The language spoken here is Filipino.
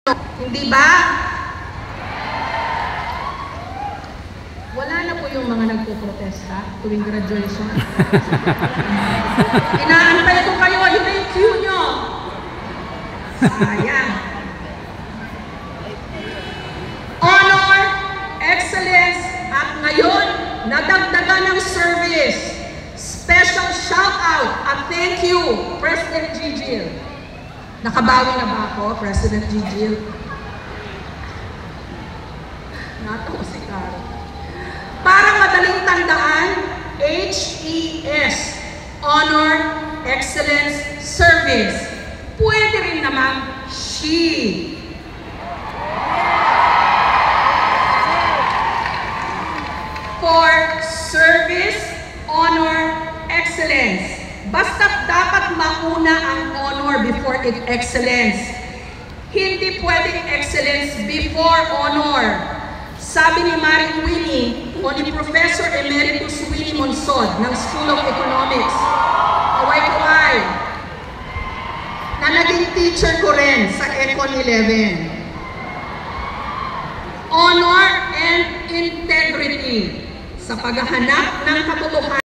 Hindi ba? Wala na po yung mga nagpo-protesta tuwing graduation. Inaantay ko kayo, yun na yung cue nyo. Sayang. Honor, excellence, at ngayon, nadagdagan ng service. Special shout out at thank you, President Gigil. Nakabawi na ba ako, President Gigil? Natawa si Caro. Para madaling tandaan, HES, Honor, Excellence, Service. Pwede rin naman SHE. For Service, Honor, Excellence. Basta't dapat mauna ang honor before excellence. Hindi pwedeng excellence before honor. Sabi ni Maring Winnie o ni Professor Emeritus Winnie Monsod ng School of Economics, kaway-kaway, na naging teacher ko rin sa Econ 11. Honor and integrity sa paghahanap ng katotohanan.